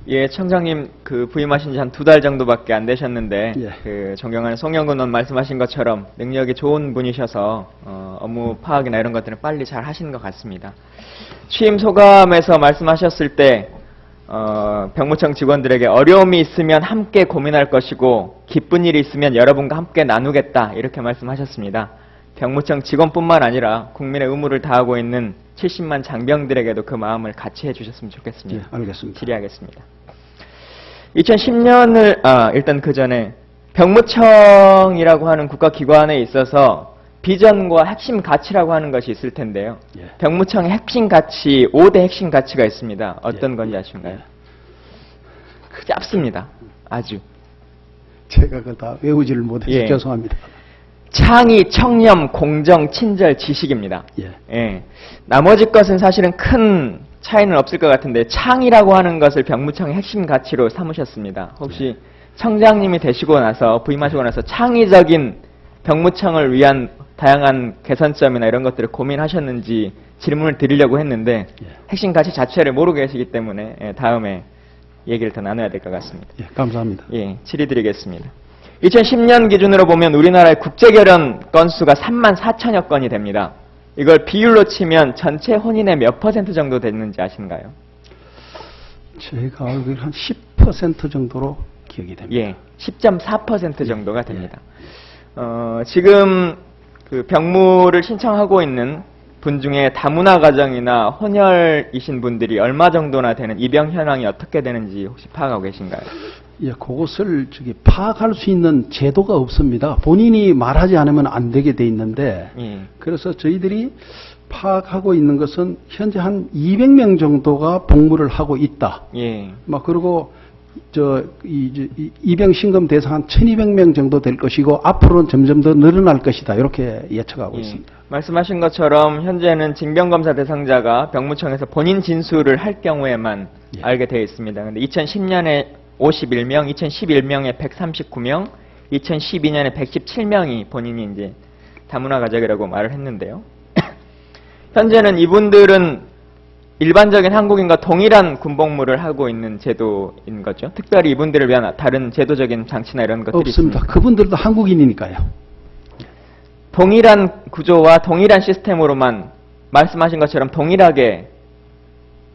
예, 청장님 부임하신 지 한 2달 정도밖에 안 되셨는데 예. 존경하는 송영근 의원 말씀하신 것처럼 능력이 좋은 분이셔서 업무 파악이나 이런 것들은 빨리 잘 하시는 것 같습니다. 취임 소감에서 말씀하셨을 때 병무청 직원들에게 어려움이 있으면 함께 고민할 것이고 기쁜 일이 있으면 여러분과 함께 나누겠다 이렇게 말씀하셨습니다. 병무청 직원뿐만 아니라 국민의 의무를 다하고 있는 70만 장병들에게도 그 마음을 같이 해주셨으면 좋겠습니다. 예, 알겠습니다. 질의하겠습니다. 2010년을 일단 그 전에 병무청이라고 하는 국가기관에 있어서 비전과 핵심 가치라고 하는 것이 있을 텐데요. 예. 병무청의 핵심 가치, 5대 핵심 가치가 있습니다. 어떤 건지 아십니까요? 짧습니다. 아주. 제가 그걸 다 외우지를 못해서 예. 죄송합니다. 창의, 청렴, 공정, 친절, 지식입니다. 예. 예. 나머지 것은 사실은 큰 차이는 없을 것 같은데 창의라고 하는 것을 병무청의 핵심 가치로 삼으셨습니다. 혹시 청장님이 되시고 나서 부임하시고 나서 창의적인 병무청을 위한 다양한 개선점이나 이런 것들을 고민하셨는지 질문을 드리려고 했는데 핵심 가치 자체를 모르고 계시기 때문에 다음에 얘기를 더 나눠야 될 것 같습니다. 예, 감사합니다. 예, 질의드리겠습니다. 2010년 기준으로 보면 우리나라의 국제결혼 건수가 34,000여 건이 됩니다. 이걸 비율로 치면 전체 혼인의 몇 % 정도 됐는지 아신가요? 제가 알기로 한 10% 정도로 기억이 됩니다. 예, 10.4% 정도가 됩니다. 지금 병무를 신청하고 있는 분 중에 다문화 가정이나 혼혈이신 분들이 얼마 정도나 되는 입영 현황이 어떻게 되는지 혹시 파악하고 계신가요? 예, 그것을 파악할 수 있는 제도가 없습니다. 본인이 말하지 않으면 안 되게 돼 있는데, 예. 그래서 저희들이 파악하고 있는 것은 현재 한 200명 정도가 복무를 하고 있다. 예. 그리고 입영 신금 대상 한 1,200명 정도 될 것이고 앞으로는 점점 더 늘어날 것이다. 이렇게 예측하고 예. 있습니다. 말씀하신 것처럼 현재는 징병검사 대상자가 병무청에서 본인 진술을 할 경우에만 예. 알게 되어 있습니다. 근데 2010년에 51명, 2011년에 139명, 2012년에 117명이 본인이 이제 다문화 가족이라고 말을 했는데요. 현재는 이분들은 일반적인 한국인과 동일한 군복무를 하고 있는 제도인 거죠. 특별히 이분들을 위한 다른 제도적인 장치나 이런 것들이 없습니다. 있습니다. 그분들도 한국인이니까요. 동일한 구조와 동일한 시스템으로만 말씀하신 것처럼 동일하게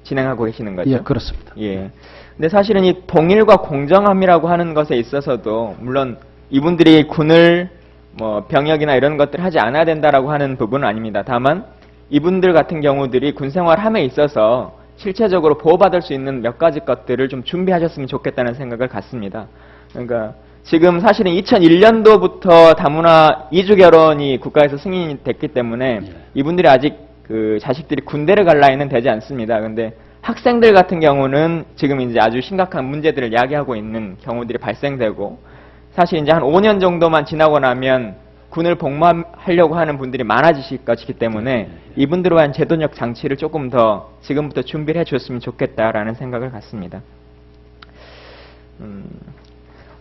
진행하고 계시는 거죠. 예, 그렇습니다. 예. 근데 사실은 이 동일과 공정함이라고 하는 것에 있어서도 물론 이분들이 군을 병역이나 이런 것들 하지 않아야 된다라고 하는 부분은 아닙니다. 다만 이분들 같은 경우들이 군 생활함에 있어서 실체적으로 보호받을 수 있는 몇 가지 것들을 좀 준비하셨으면 좋겠다는 생각을 갖습니다. 그러니까 지금 사실은 2001년도부터 다문화 이주 결혼이 국가에서 승인이 됐기 때문에 이분들이 아직 자식들이 군대를 갈 나이는 되지 않습니다. 근데 학생들 같은 경우는 지금 이제 아주 심각한 문제들을 야기하고 있는 경우들이 발생되고 사실 이제 한 5년 정도만 지나고 나면 군을 복무하려고 하는 분들이 많아지실 것이기 때문에 이분들을 위한 제도적 장치를 조금 더 지금부터 준비를 해줬으면 좋겠다라는 생각을 갖습니다.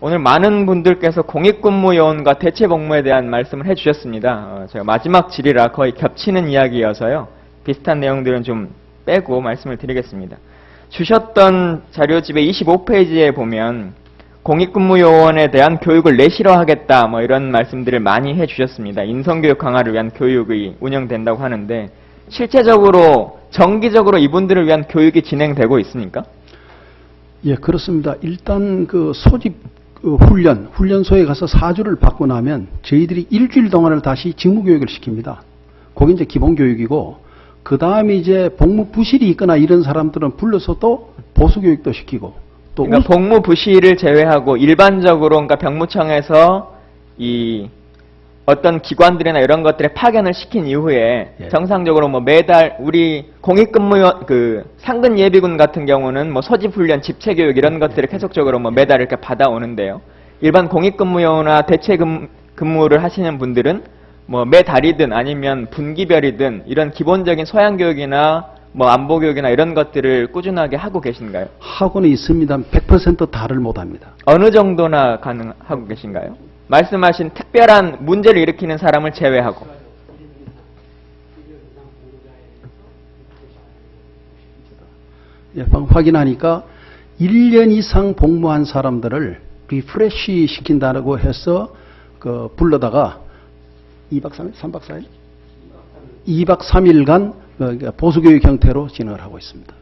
오늘 많은 분들께서 공익근무요원과 대체복무에 대한 말씀을 해주셨습니다. 제가 마지막 질의라 거의 겹치는 이야기여서요. 비슷한 내용들은 좀 빼고 말씀을 드리겠습니다. 주셨던 자료집의 25페이지에 보면 공익근무요원에 대한 교육을 내실화하겠다 이런 말씀들을 많이 해주셨습니다. 인성교육 강화를 위한 교육이 운영된다고 하는데 실제적으로 정기적으로 이분들을 위한 교육이 진행되고 있습니까? 예, 그렇습니다. 일단 소집 훈련소에 가서 4주를 받고 나면 저희들이 일주일 동안을 다시 직무교육을 시킵니다. 그게 이제 기본교육이고 그 다음에 이제 복무 부실이 있거나 이런 사람들은 불러서 또 보수교육도 시키고 또 그러니까 복무 부실을 제외하고 일반적으로 그러니까 병무청에서 이 어떤 기관들이나 이런 것들에 파견을 시킨 이후에 정상적으로 매달 우리 공익근무요원 상근 예비군 같은 경우는 소집 훈련, 집체 교육 이런 것들을 계속적으로 매달 이렇게 받아오는데요. 일반 공익근무요원이나 대체 근무를 하시는 분들은 매달이든 아니면 분기별이든 이런 기본적인 소양교육이나 안보교육이나 이런 것들을 꾸준하게 하고 계신가요? 하고는 있습니다. 100% 다를 못합니다. 어느 정도나 가능하고 계신가요? 말씀하신 특별한 문제를 일으키는 사람을 제외하고. 예, 방금 확인하니까 1년 이상 복무한 사람들을 리프레시 시킨다고 해서 그 불러다가 2박 3일? 3박 4일? 2박 3일간 보수교육 형태로 진행을 하고 있습니다.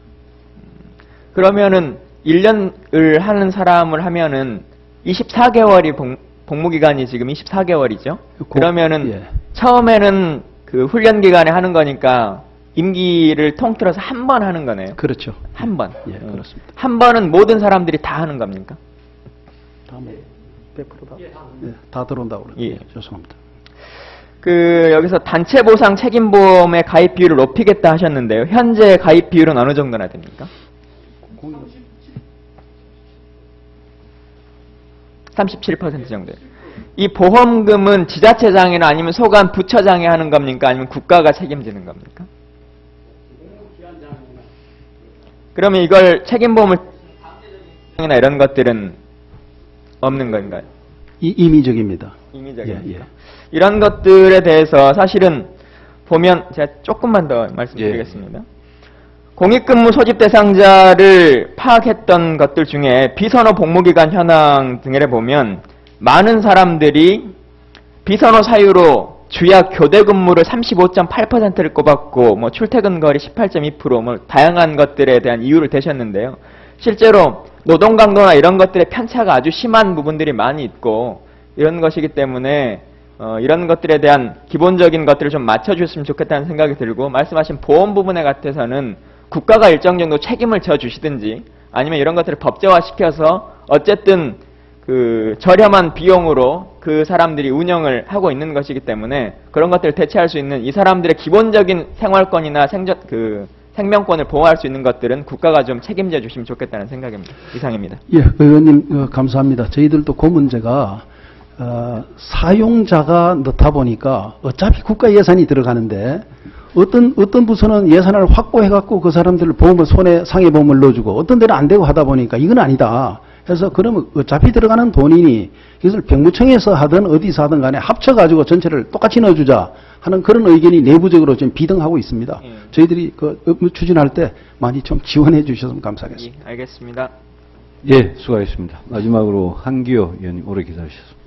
그러면은 1년을 하는 사람을 하면은 24개월이 복무기간이 지금 24개월이죠. 그러면은 예. 처음에는 그 훈련 기간에 하는 거니까 임기를 통틀어서 한 번 하는 거네요. 그렇죠. 한 번. 예, 그렇습니다. 한 번은 모든 사람들이 다 하는 겁니까? 다음에 100%다? 예, 다 들어온다고 그러죠. 예. 죄송합니다. 그 여기서 단체 보상 책임보험의 가입 비율을 높이겠다 하셨는데요. 현재 가입 비율은 어느 정도나 됩니까? 37% 정도예요. 이 보험금은 지자체장이나 아니면 소관 부처장이 하는 겁니까? 아니면 국가가 책임지는 겁니까? 그러면 이걸 책임보험을 이나 이런 것들은 없는 건가요? 임의적입니다. 임의적입니까? 예, 예. 이런 것들에 대해서 사실은 보면 제가 조금만 더 말씀드리겠습니다. 공익근무 소집 대상자를 파악했던 것들 중에 비선호 복무기간 현황 등을 보면 많은 사람들이 비선호 사유로 주약 교대 근무를 35.8%를 꼽았고 뭐 출퇴근 거리 18.2% 뭐 다양한 것들에 대한 이유를 대셨는데요. 실제로 노동 강도나 이런 것들의 편차가 아주 심한 부분들이 많이 있고 이런 것이기 때문에 이런 것들에 대한 기본적인 것들을 좀 맞춰주셨으면 좋겠다는 생각이 들고 말씀하신 보험 부분에 같아서는 국가가 일정 정도 책임을 져주시든지 아니면 이런 것들을 법제화시켜서 어쨌든 그 저렴한 비용으로 그 사람들이 운영을 하고 있는 것이기 때문에 그런 것들을 대체할 수 있는 이 사람들의 기본적인 생활권이나 생명권을 보호할 수 있는 것들은 국가가 좀 책임져 주시면 좋겠다는 생각입니다. 이상입니다. 예, 의원님 감사합니다. 저희들도 그 문제가 사용자가 넣다 보니까 어차피 국가 예산이 들어가는데 어떤 부서는 예산을 확보해갖고 그 사람들을 보험을 상해보험을 넣어주고 어떤 데는 안 되고 하다 보니까 이건 아니다. 그래서 그러면 어차피 들어가는 돈이니 이것을 병무청에서 하든 어디서 하든 간에 합쳐가지고 전체를 똑같이 넣어주자 하는 그런 의견이 내부적으로 지금 비등하고 있습니다. 저희들이 그 업무 추진할 때 많이 좀 지원해 주셨으면 감사하겠습니다. 예, 알겠습니다. 예, 수고하셨습니다. 마지막으로 한기호 의원님 오래 기다리셨습니다.